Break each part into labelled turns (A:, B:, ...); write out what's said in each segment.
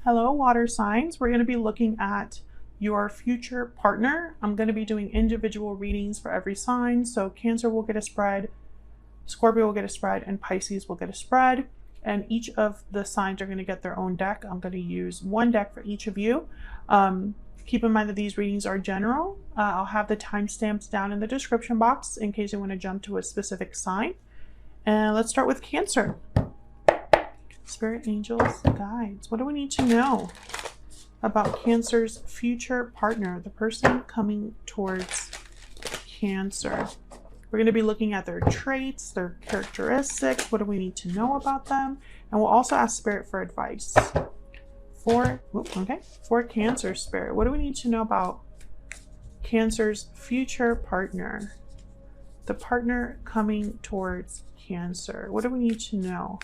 A: Hello, water signs. We're going to be looking at your future partner. I'm going to be doing individual readings for every sign. So Cancer will get a spread, Scorpio will get a spread, and Pisces will get a spread. And each of the signs are going to get their own deck. I'm going to use one deck for each of you. Keep in mind that these readings are general. I'll have the timestamps down in the description box in case you want to jump to a specific sign. And let's start with Cancer. Spirit, angels, guides. What do we need to know about Cancer's future partner, the person coming towards Cancer? We're going to be looking at their traits, their characteristics. What do we need to know about them? And we'll also ask Spirit for advice. For Cancer, Spirit, what do we need to know about Cancer's future partner? The partner coming towards Cancer. What do we need to know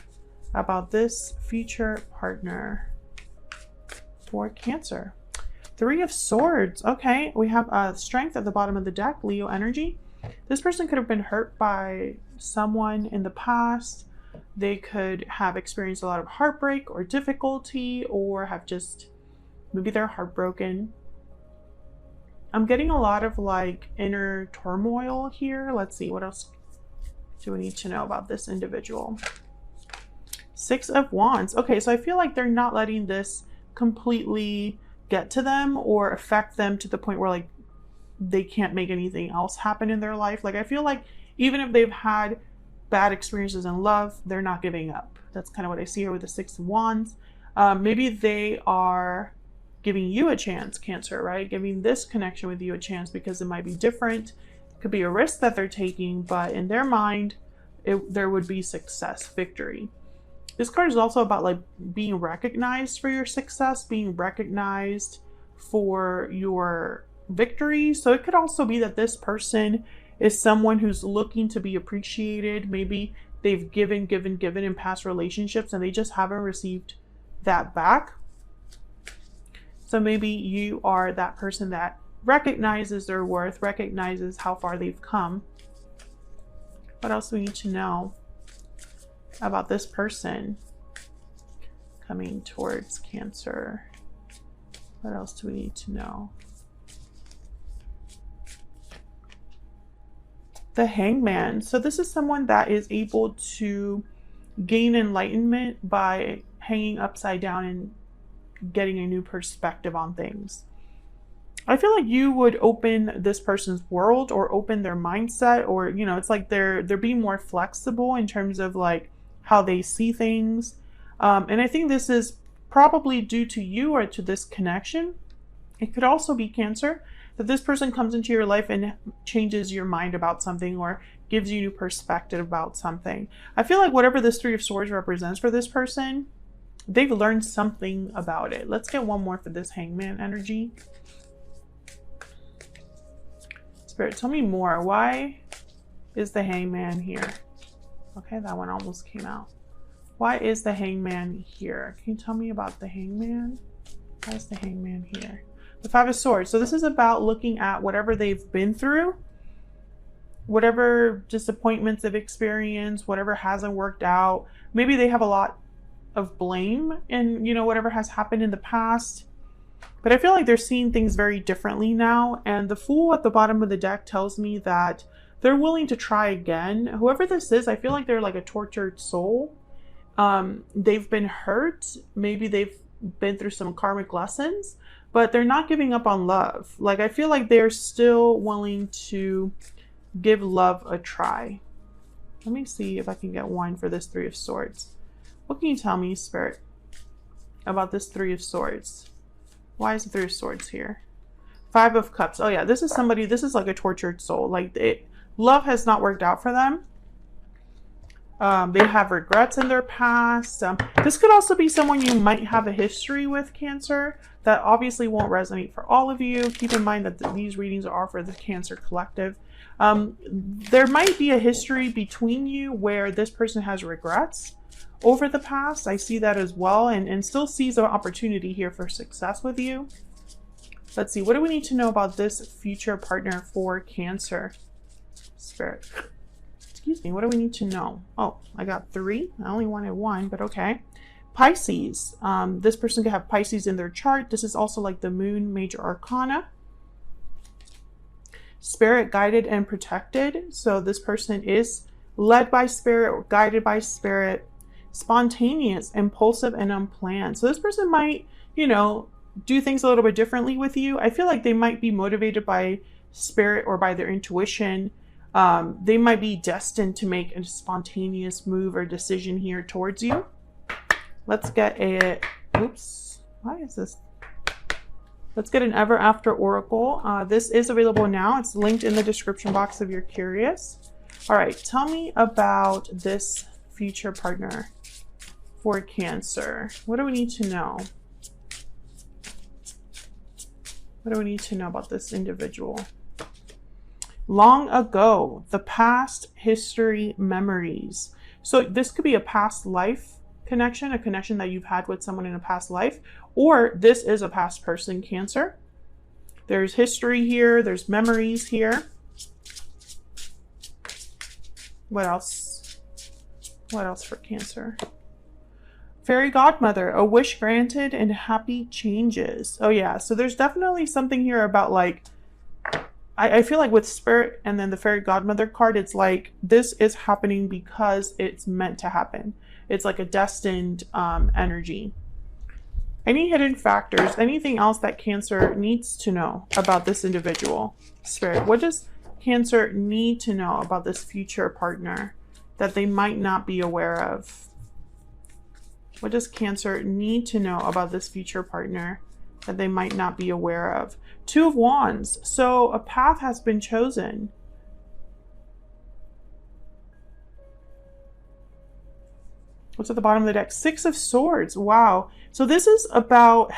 A: about this future partner for Cancer? Three of Swords. Okay, we have Strength at the bottom of the deck, Leo energy. This person could have been hurt by someone in the past. They could have experienced a lot of heartbreak or difficulty, or have just, maybe they're heartbroken. I'm getting a lot of like inner turmoil here. Let's see, what else do we need to know about this individual? Six of Wands. Okay, so I feel like they're not letting this completely get to them or affect them to the point where like they can't make anything else happen in their life. Like I feel like even if they've had bad experiences in love, they're not giving up. That's kind of what I see here with the Six of Wands. Maybe they are giving you a chance, Cancer, right? Giving this connection with you a chance because it might be different. It could be a risk that they're taking, but in their mind, there would be success, victory. This card is also about like being recognized for your success, being recognized for your victory. So it could also be that this person is someone who's looking to be appreciated. Maybe they've given in past relationships and they just haven't received that back. So maybe you are that person that recognizes their worth, recognizes how far they've come. What else do we need to know about this person coming towards Cancer? What else do we need to know? The Hangman. So this is someone that is able to gain enlightenment by hanging upside down and getting a new perspective on things. I feel like you would open this person's world or open their mindset, or you know, it's like they're being more flexible in terms of like how they see things. And I think this is probably due to you or to this connection. It could also be, Cancer, that this person comes into your life and changes your mind about something or gives you new perspective about something. I feel like whatever this Three of Swords represents for this person, they've learned something about it. Let's get one more for this Hangman energy. Spirit, tell me more. Why is the Hangman here? Okay, that one almost came out. Why is the Hangman here? Can you tell me about the Hangman? Why is the Hangman here? The Five of Swords. So this is about looking at whatever they've been through, whatever disappointments they've experienced, whatever hasn't worked out. Maybe they have a lot of blame in, you know, whatever has happened in the past. But I feel like they're seeing things very differently now. And the Fool at the bottom of the deck tells me that they're willing to try again. Whoever this is, I feel like they're like a tortured soul. They've been hurt. Maybe they've been through some karmic lessons, but they're not giving up on love. Like I feel like they're still willing to give love a try. Let me see if I can get one for this Three of Swords. What can you tell me, Spirit, about this Three of Swords? Why is the Three of Swords here? Five of Cups. Oh yeah, this is somebody, this is like a tortured soul. Like love has not worked out for them. They have regrets in their past. This could also be someone you might have a history with, Cancer. That obviously won't resonate for all of you. Keep in mind that these readings are for the Cancer collective. There might be a history between you where this person has regrets over the past. I see that as well, and still sees an opportunity here for success with you. Let's see, what do we need to know about this future partner for Cancer? Spirit. Excuse me, what do we need to know? Oh, I got three. I only wanted one, but okay. Pisces. This person could have Pisces in their chart. This is also like the moon major arcana. Spirit guided and protected. So this person is led by spirit or guided by spirit. Spontaneous, impulsive, and unplanned. So this person might, you know, do things a little bit differently with you. I feel like they might be motivated by spirit or by their intuition. They might be destined to make a spontaneous move or decision here towards you. Let's get a, oops, why is this? Let's get an Ever After Oracle. This is available now. It's linked in the description box if you're curious. All right, tell me about this future partner for Cancer. What do we need to know? What do we need to know about this individual? Long ago, the past, history, memories. So this could be a past life connection, a connection that you've had with someone in a past life, or this is a past person, Cancer. There's history here, there's memories here. What else? What else for Cancer? Fairy godmother, a wish granted and happy changes. Oh yeah, so there's definitely something here about like, I feel like with spirit and then the fairy godmother card, it's like this is happening because it's meant to happen. It's like a destined energy. Any hidden factors, anything else that Cancer needs to know about this individual? Spirit, what does Cancer need to know about this future partner that they might not be aware of? What does Cancer need to know about this future partner that they might not be aware of? Two of Wands. So a path has been chosen. What's at the bottom of the deck? Six of Swords. Wow. So this is about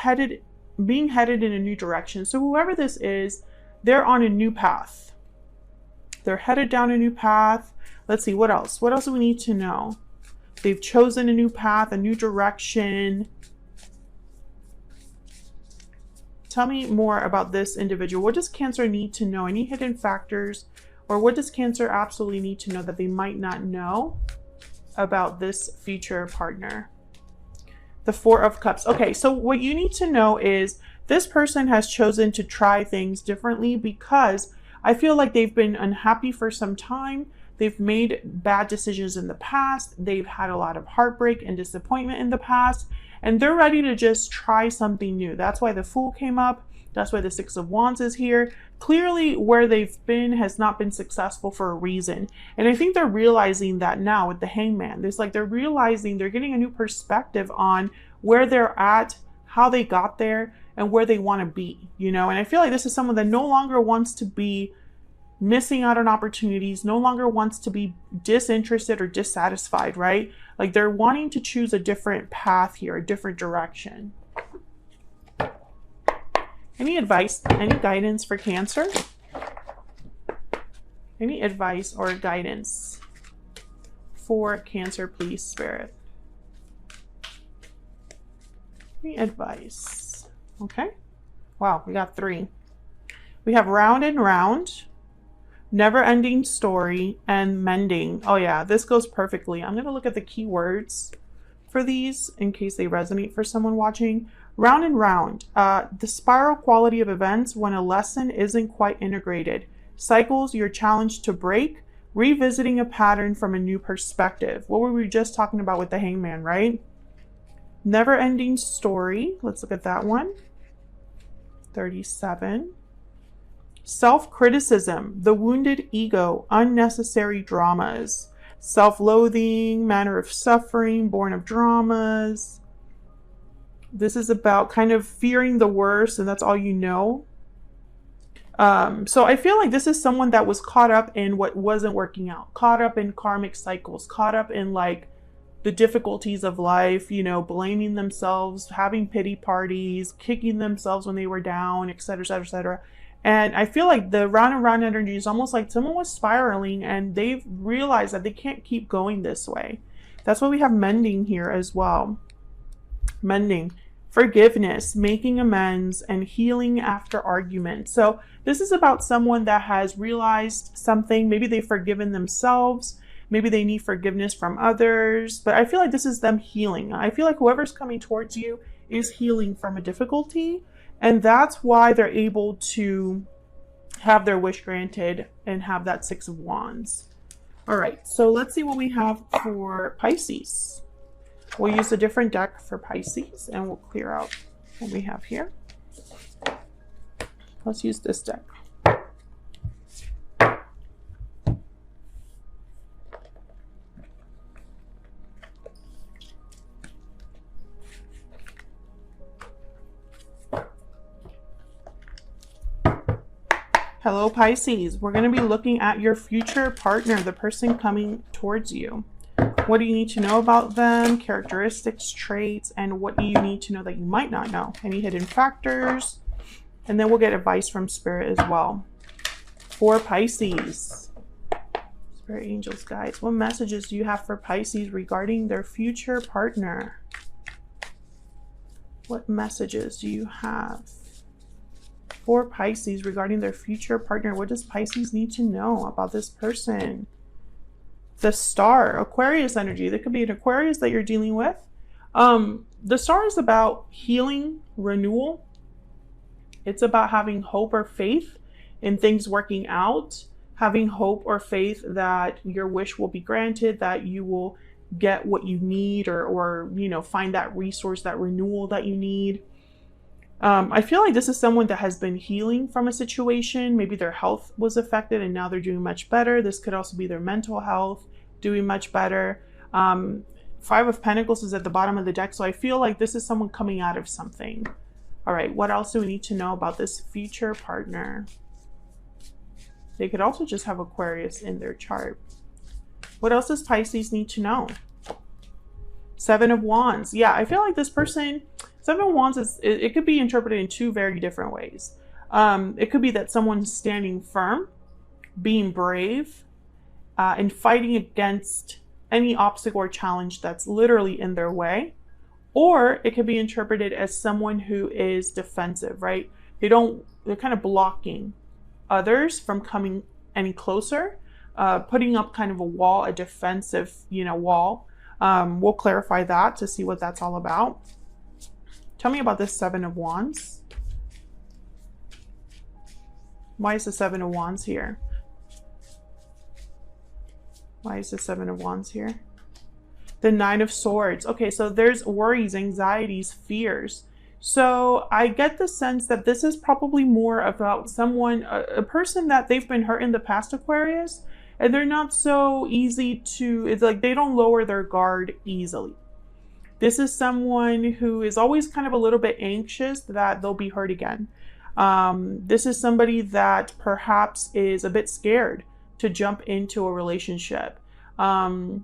A: being headed in a new direction. So whoever this is, they're on a new path. They're headed down a new path. Let's see, what else? What else do we need to know? They've chosen a new path, a new direction. Tell me more about this individual. What does Cancer need to know? Any hidden factors? Or what does Cancer absolutely need to know that they might not know about this future partner? The Four of Cups. Okay, so what you need to know is this person has chosen to try things differently because I feel like they've been unhappy for some time. They've made bad decisions in the past. They've had a lot of heartbreak and disappointment in the past, and they're ready to just try something new. That's why the Fool came up. That's why the Six of Wands is here. Clearly, where they've been has not been successful for a reason. And I think they're realizing that now with the Hangman. It's like they're realizing they're getting a new perspective on where they're at, how they got there, and where they want to be, you know? And I feel like this is someone that no longer wants to be missing out on opportunities, no longer wants to be disinterested or dissatisfied, right? Like they're wanting to choose a different path here, a different direction. Any advice, any guidance for Cancer? Any advice or guidance for Cancer, please, Spirit? Any advice? Okay. Wow, we got 3. We have Round and Round, Never Ending Story, and Mending. Oh yeah, this goes perfectly. I'm going to look at the keywords for these in case they resonate for someone watching. Round and Round, the spiral quality of events when a lesson isn't quite integrated. Cycles you're challenged to break, revisiting a pattern from a new perspective. What were we just talking about with the Hangman, right? Never Ending Story, let's look at that one. 37. Self-criticism, the wounded ego, unnecessary dramas. Self-loathing, manner of suffering, born of dramas. This is about kind of fearing the worst, and that's all you know. So I feel like this is someone that was caught up in what wasn't working out, caught up in karmic cycles, caught up in like the difficulties of life, you know, blaming themselves, having pity parties, kicking themselves when they were down, etc., etc., etc. And I feel like the round and round energy is almost like someone was spiraling and they've realized that they can't keep going this way. That's why we have Mending here as well. Mending, forgiveness, making amends, and healing after argument. So this is about someone that has realized something. Maybe they've forgiven themselves. Maybe they need forgiveness from others, but I feel like this is them healing. I feel like whoever's coming towards you is healing from a difficulty, and that's why they're able to have their wish granted and have that Six of Wands. All right, so let's see what we have for Pisces. We'll use a different deck for Pisces and we'll clear out what we have here. Let's use this deck. Hello, Pisces. We're going to be looking at your future partner, the person coming towards you. What do you need to know about them? Characteristics, traits, and what do you need to know that you might not know? Any hidden factors? And then we'll get advice from Spirit as well. For Pisces. Spirit, angels, guides. What messages do you have for Pisces regarding their future partner? What messages do you have for Pisces regarding their future partner? What does Pisces need to know about this person? The Star, Aquarius energy. There could be an Aquarius that you're dealing with. The Star is about healing, renewal. It's about having hope or faith in things working out, having hope or faith that your wish will be granted, that you will get what you need, or you know, find that resource, that renewal that you need. I feel like this is someone that has been healing from a situation. Maybe their health was affected and now they're doing much better. This could also be their mental health doing much better. Five of Pentacles is at the bottom of the deck. So I feel like this is someone coming out of something. All right, what else do we need to know about this future partner? They could also just have Aquarius in their chart. What else does Pisces need to know? Seven of Wands. Yeah, I feel like this person, Seven of Wands, it could be interpreted in two very different ways. It could be that someone's standing firm, being brave, and fighting against any obstacle or challenge that's literally in their way. Or it could be interpreted as someone who is defensive, right? They're kind of blocking others from coming any closer, putting up kind of a wall, a defensive, wall. We'll clarify that to see what that's all about. Tell me about this Seven of Wands. Why is the Seven of Wands here? Why is the Seven of Wands here? The Nine of Swords. Okay, so there's worries, anxieties, fears. So I get the sense that this is probably more about someone, a person that they've been hurt in the past, Aquarius, and they're not so easy to, it's like they don't lower their guard easily. This is someone who is always kind of a little bit anxious that they'll be hurt again. This is somebody that perhaps is a bit scared to jump into a relationship. Again,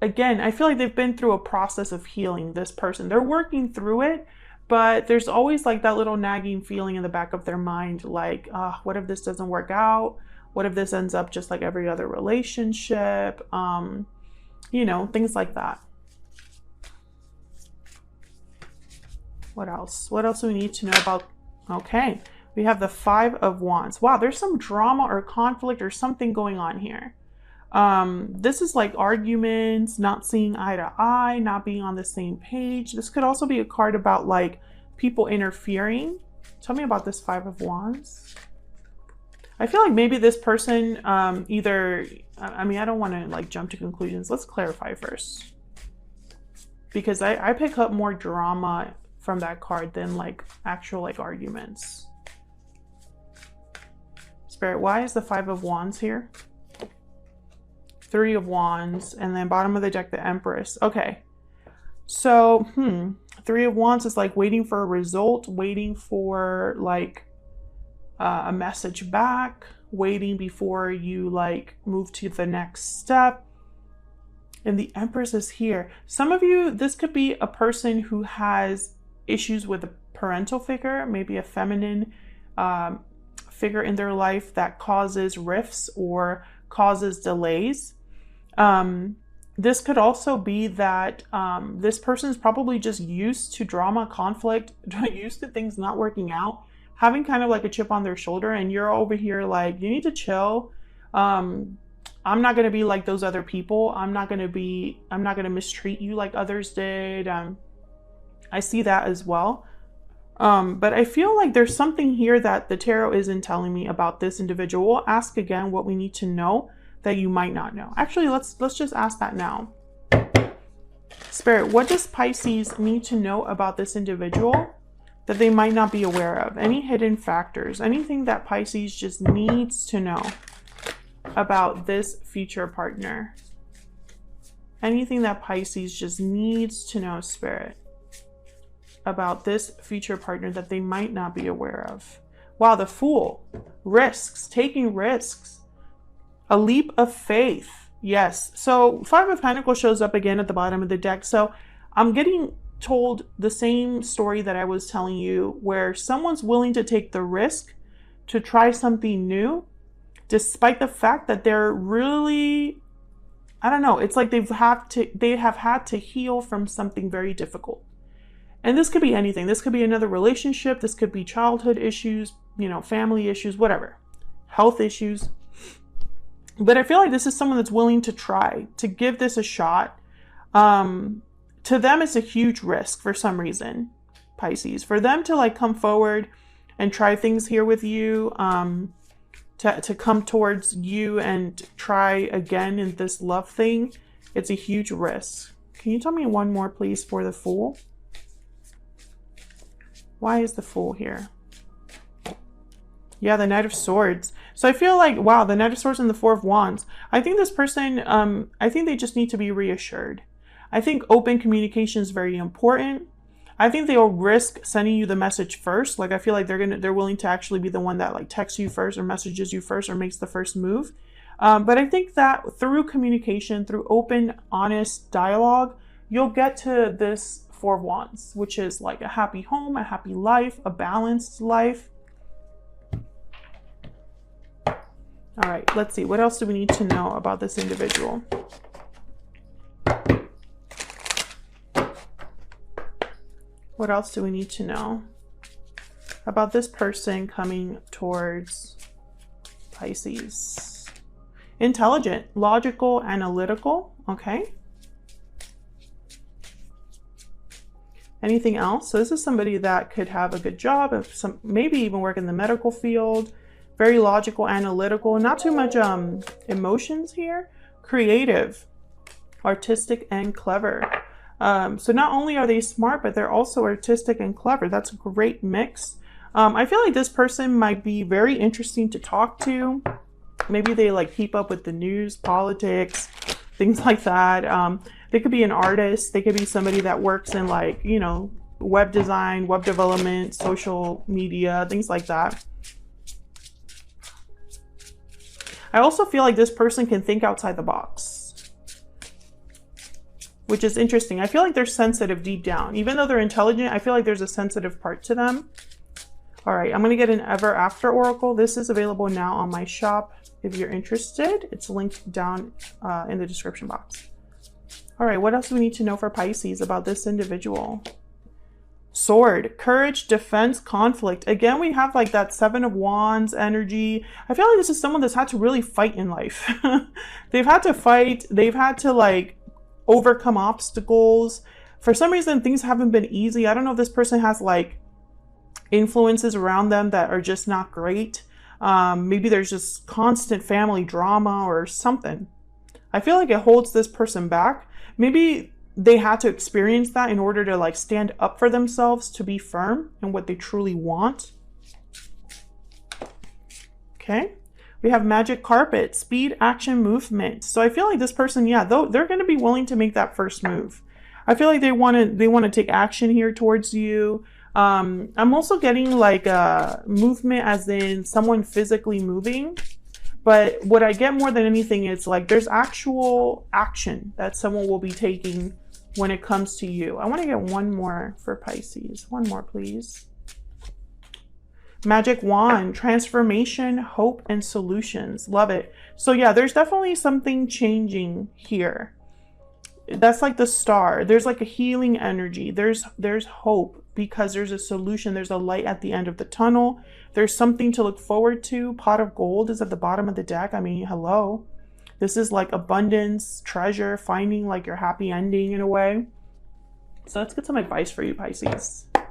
A: I feel like they've been through a process of healing, this person. They're working through it, but there's always like that little nagging feeling in the back of their mind, like, what if this doesn't work out? What if this ends up just like every other relationship? Things like that. What else? What else do we need to know about? Okay, we have the Five of Wands. Wow, there's some drama or conflict or something going on here. This is like arguments, not seeing eye to eye, not being on the same page. This could also be a card about like people interfering. Tell me about this Five of Wands. I feel like maybe this person I don't want to like jump to conclusions. Let's clarify first. Because I pick up more drama from that card than like actual like arguments. Spirit, why is the Five of Wands here? Three of Wands, and then bottom of the deck, the Empress. Okay, so Three of Wands is like waiting for a result, waiting for like a message back, waiting before you like move to the next step. And the Empress is here. Some of you, this could be a person who has issues with a parental figure, maybe a feminine figure in their life that causes rifts or causes delays. This could also be that this person is probably just used to drama, conflict, used to things not working out, having kind of like a chip on their shoulder, and you're over here like, you need to chill. I'm not going to be like those other people. I'm not going to mistreat you like others did. I see that as well. But I feel like there's something here that the tarot isn't telling me about this individual. We'll ask again what we need to know that you might not know. Actually, let's just ask that now. Spirit, what does Pisces need to know about this individual that they might not be aware of? Any hidden factors, anything that Pisces just needs to know about this future partner? Anything that Pisces just needs to know, Spirit, about this future partner that they might not be aware of? Wow, the Fool. Risks, taking risks. A leap of faith. Yes. So 5 of Pentacles shows up again at the bottom of the deck. So I'm getting told the same story that I was telling you, where someone's willing to take the risk to try something new, despite the fact that they're really, I don't know, it's like they have had to heal from something very difficult. And this could be anything. This could be another relationship. This could be childhood issues, you know, family issues, whatever, health issues. But I feel like this is someone that's willing to try, to give this a shot. To them, it's a huge risk for some reason, Pisces. For them to like come forward and try things here with you, to come towards you and try again in this love thing, it's a huge risk. Can you tell me one more, please, for the Fool? Why is the Fool here? Yeah, the Knight of Swords. So I feel like, wow, the Knight of Swords and the Four of Wands. I think this person, I think they just need to be reassured. I think open communication is very important. I think they'll risk sending you the message first. Like, I feel like they're willing to actually be the one that like texts you first or messages you first or makes the first move. But I think that through communication, through open, honest dialogue, you'll get to this Four of Wands, which is like a happy home, a happy life, a balanced life. All right, let's see. What else do we need to know about this individual? What else do we need to know about this person coming towards Pisces? Intelligent, logical, analytical. Okay. Anything else? So this is somebody that could have a good job, maybe even work in the medical field. Very logical, analytical, not too much emotions here. Creative, artistic, and clever. So not only are they smart, but they're also artistic and clever. That's a great mix. I feel like this person might be very interesting to talk to. Maybe they like keep up with the news, politics, things like that. They could be an artist. They could be somebody that works in like, you know, web design, web development, social media, things like that. I also feel like this person can think outside the box, which is interesting. I feel like they're sensitive deep down. Even though they're intelligent, I feel like there's a sensitive part to them. All right, I'm going to get an Ever After Oracle. This is available now on my shop. If you're interested, it's linked down in the description box. All right, what else do we need to know for Pisces about this individual? Sword, courage, defense, conflict. Again, we have like that Seven of Wands energy. I feel like this is someone that's had to really fight in life. They've had to fight. They've had to like overcome obstacles. For some reason, things haven't been easy. I don't know if this person has like influences around them that are just not great. Maybe there's just constant family drama or something. I feel like it holds this person back. Maybe they had to experience that in order to like stand up for themselves, to be firm in what they truly want. Okay. We have magic carpet, speed, action, movement. So I feel like this person, yeah, though they're going to be willing to make that first move. I feel like they want to take action here towards you. I'm also getting like a movement as in someone physically moving. But what I get more than anything is like there's actual action that someone will be taking when it comes to you. I want to get one more for Pisces. One more, please. Magic wand, transformation, hope, and solutions. Love it. So yeah, there's definitely something changing here. That's like the star. There's like a healing energy. There's hope because there's a solution. There's a light at the end of the tunnel. There's something to look forward to. Pot of gold is at the bottom of the deck. I mean, hello. This is like abundance, treasure, finding like your happy ending in a way. So let's get some advice for you, Pisces. I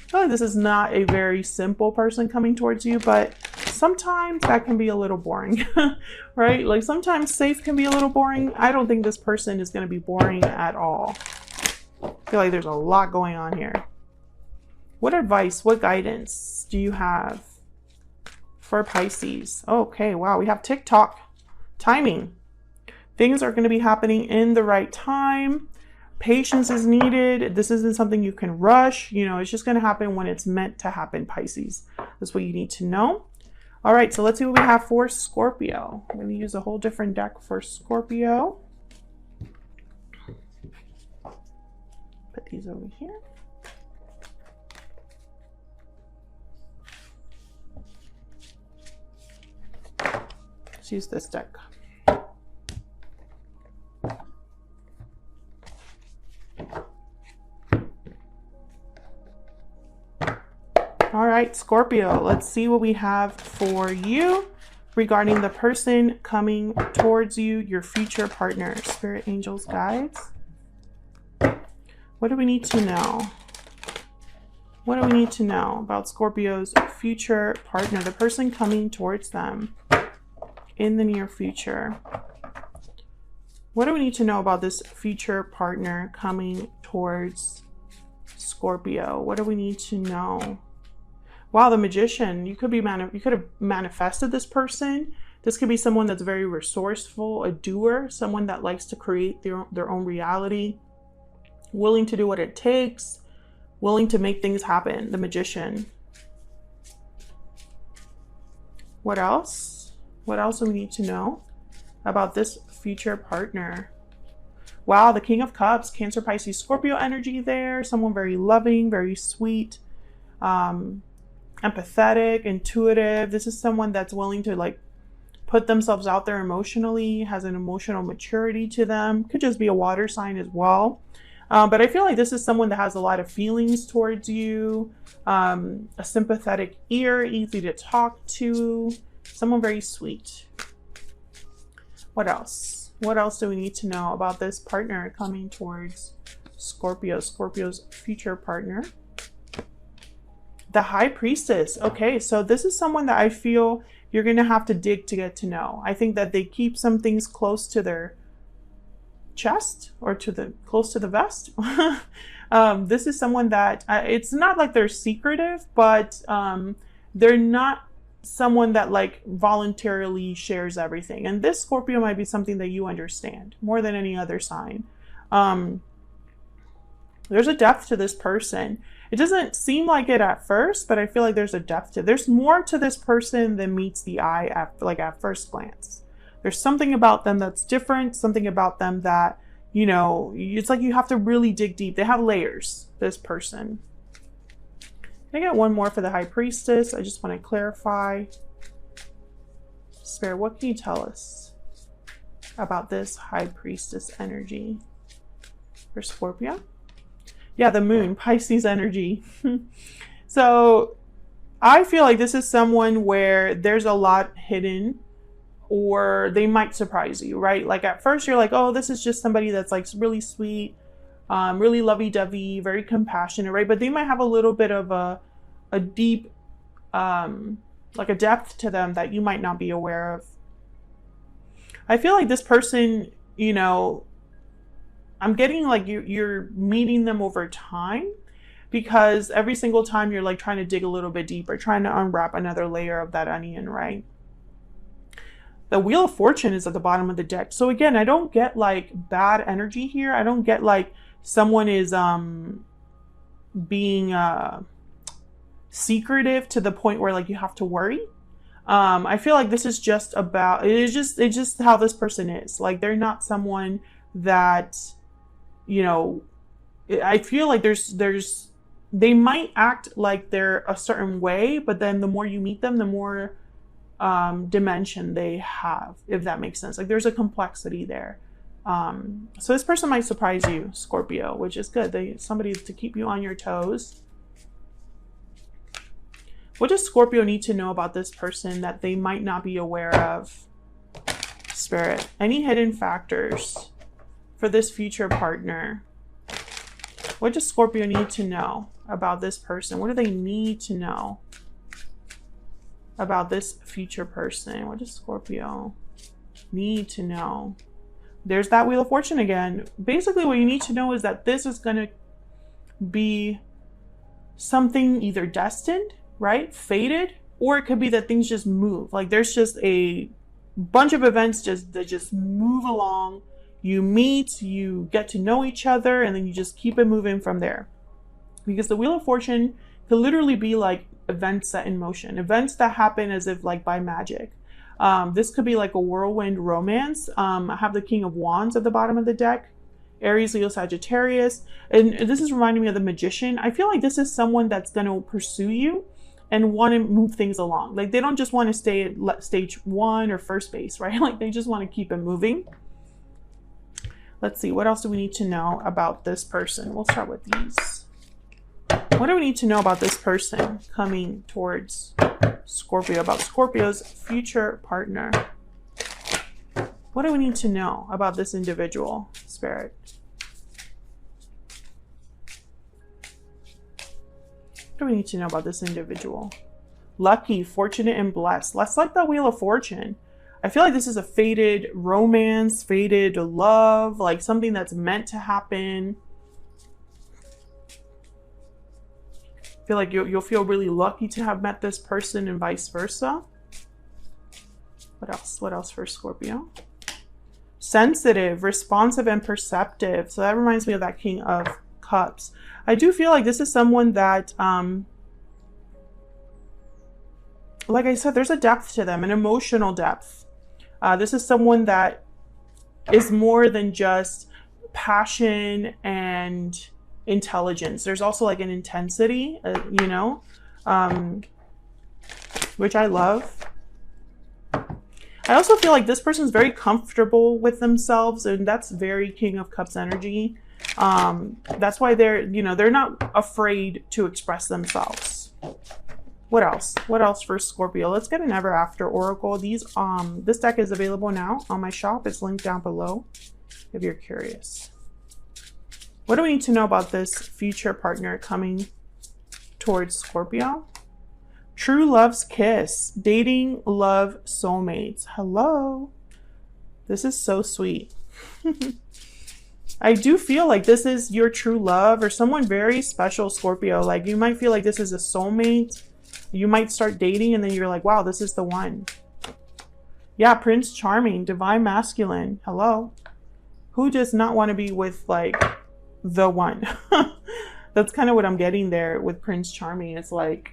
A: feel like this is not a very simple person coming towards you, but sometimes that can be a little boring, right? Like sometimes safe can be a little boring. I don't think this person is going to be boring at all. I feel like there's a lot going on here. What advice, what guidance do you have for Pisces? Okay, wow, we have TikTok timing. Things are going to be happening in the right time. Patience is needed. This isn't something you can rush. You know, it's just going to happen when it's meant to happen, Pisces. That's what you need to know. All right, so let's see what we have for Scorpio. I'm going to use a whole different deck for Scorpio. Put these over here. Let's use this deck. All right, Scorpio, let's see what we have for you regarding the person coming towards you, your future partner. Spirit, angels, guides. What do we need to know? What do we need to know about Scorpio's future partner, the person coming towards them in the near future? What do we need to know about this future partner coming towards Scorpio? What do we need to know? Wow, the Magician. You could have manifested this person. This could be someone that's very resourceful, a doer, someone that likes to create their own reality, willing to do what it takes, willing to make things happen. The Magician. What else? What else do we need to know about this future partner? Wow, the King of Cups, Cancer, Pisces, Scorpio energy there. Someone very loving, very sweet, empathetic, intuitive. This is someone that's willing to like put themselves out there emotionally, has an emotional maturity to them. Could just be a water sign as well. But I feel like this is someone that has a lot of feelings towards you, a sympathetic ear, easy to talk to, someone very sweet. What else? What else do we need to know about this partner coming towards Scorpio, Scorpio's future partner? The High Priestess. Okay, so this is someone that I feel you're going to have to dig to get to know. I think that they keep some things close to their chest or close to the vest. This is someone that it's not like they're secretive, but they're not someone that like voluntarily shares everything. And this Scorpio might be something that you understand more than any other sign. There's a depth to this person. It doesn't seem like it at first, but I feel like there's a depth to it. There's more to this person than meets the eye at first glance. There's something about them that's different, something about them that, you know, it's like you have to really dig deep. They have layers, this person. Can I get one more for the High Priestess? I just want to clarify. Spirit, what can you tell us about this High Priestess energy for Scorpio? Yeah, the Moon, Pisces energy. So I feel like this is someone where there's a lot hidden, or they might surprise you, right? Like at first you're like, oh, this is just somebody that's like really sweet, really lovey-dovey, very compassionate, right? But they might have a little bit of a deep, like a depth to them that you might not be aware of. I feel like this person, you know, I'm getting like you're meeting them over time, because every single time you're like trying to dig a little bit deeper, trying to unwrap another layer of that onion, right? The Wheel of Fortune is at the bottom of the deck. So again, I don't get like bad energy here. I don't get like someone is being secretive to the point where like you have to worry. I feel like this is just about, it's just how this person is. Like they're not someone that, you know, I feel like they might act like they're a certain way, but then the more you meet them, the more dimension they have, if that makes sense. Like there's a complexity there. So this person might surprise you, Scorpio, which is good. Somebody to keep you on your toes. What does Scorpio need to know about this person that they might not be aware of? Spirit? Any hidden factors for this future partner? What does Scorpio need to know about this person? What do they need to know about this future person? What does Scorpio need to know? There's that Wheel of Fortune again. Basically, what you need to know is that this is going to be something either destined, right? Fated, or it could be that things just move. Like there's just a bunch of events that just move along. You meet, you get to know each other, and then you just keep it moving from there. Because the Wheel of Fortune could literally be like events set in motion, events that happen as if like by magic. This could be like a whirlwind romance. I have the King of Wands at the bottom of the deck. Aries, Leo, Sagittarius. And this is reminding me of the Magician. I feel like this is someone that's going to pursue you and want to move things along. Like they don't just want to stay at stage 1 or first base, right? Like they just want to keep it moving. Let's see. What else do we need to know about this person? We'll start with these. What do we need to know about this person coming towards Scorpio, about Scorpio's future partner? What do we need to know about this individual, Spirit? What do we need to know about this individual? Lucky, fortunate, and blessed. Let's like that Wheel of Fortune. I feel like this is a fated romance, fated love, like something that's meant to happen. I feel like you'll feel really lucky to have met this person and vice versa. What else? What else for Scorpio? Sensitive, responsive, and perceptive. So that reminds me of that King of Cups. I do feel like this is someone that, like I said, there's a depth to them, an emotional depth. This is someone that is more than just passion and intelligence. There's also like an intensity, you know, which I love. I also feel like this person's very comfortable with themselves, and that's very King of Cups energy. That's why they're, you know, they're not afraid to express themselves. What else? What else for Scorpio? Let's get an Ever After Oracle. These, this deck is available now on my shop. It's linked down below if you're curious. What do we need to know about this future partner coming towards Scorpio? True love's kiss. Dating, love, soulmates. Hello. This is so sweet. I do feel like this is your true love or someone very special, Scorpio. Like you might feel like this is a soulmate. You might start dating and then you're like, wow, this is the one. Yeah, Prince Charming, divine masculine. Hello. Who does not want to be with like the one? That's kind of what I'm getting there with Prince Charming. It's like,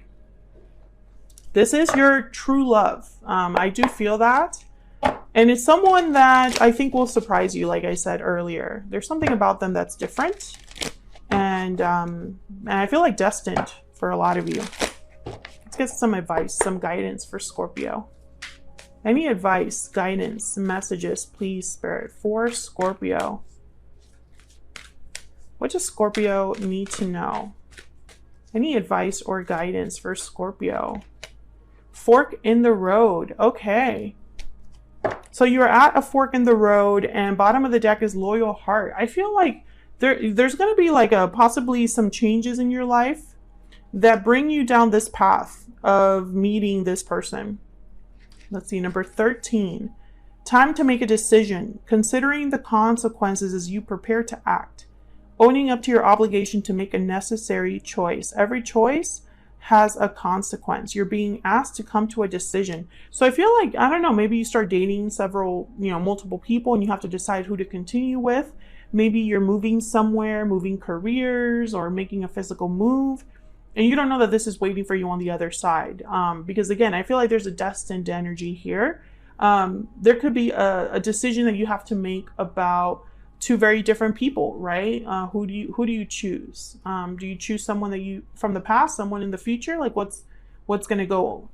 A: this is your true love. I do feel that. And it's someone that I think will surprise you, like I said earlier. There's something about them that's different. And I feel like destined for a lot of you. Let's get some advice, some guidance for Scorpio. Any advice, guidance, messages, please, Spirit, for Scorpio. What does Scorpio need to know? Any advice or guidance for Scorpio? Fork in the road. Okay. So you're at a fork in the road and bottom of the deck is loyal heart. I feel like there's going to be like possibly some changes in your life that bring you down this path of meeting this person. Let's see, number 13. Time to make a decision, considering the consequences as you prepare to act. Owning up to your obligation to make a necessary choice. Every choice has a consequence. You're being asked to come to a decision. So I feel like, I don't know, maybe you start dating multiple people and you have to decide who to continue with. Maybe you're moving somewhere, moving careers or making a physical move. And you don't know that this is waiting for you on the other side. Because again, I feel like there's a destined energy here. There could be a decision that you have to make about two very different people, right? Who do you choose? Do you choose someone that from the past, someone in the future? Like what's going to go,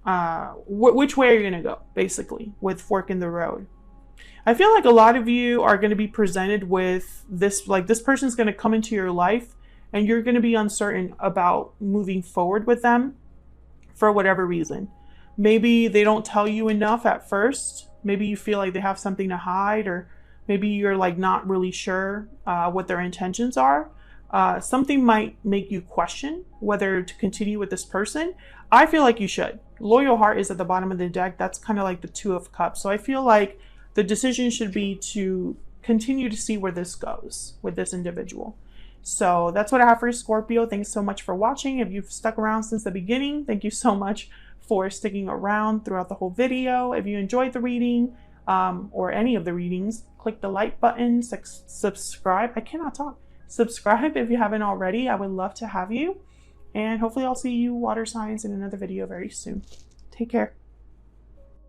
A: which way are you going to go, basically, with fork in the road? I feel like a lot of you are going to be presented with this, like this person's going to come into your life and you're going to be uncertain about moving forward with them for whatever reason. Maybe they don't tell you enough at first. Maybe you feel like they have something to hide, or maybe you're like not really sure what their intentions are. Something might make you question whether to continue with this person. I feel like you should. Loyal heart is at the bottom of the deck. That's kind of like the Two of Cups. So I feel like the decision should be to continue to see where this goes with this individual. So that's what I have for Scorpio. Thanks so much for watching. If you've stuck around since the beginning, thank you so much for sticking around throughout the whole video. If you enjoyed the reading or any of the readings, click the like button, subscribe. I cannot talk. Subscribe if you haven't already. I would love to have you. And hopefully I'll see you water signs in another video very soon. Take care.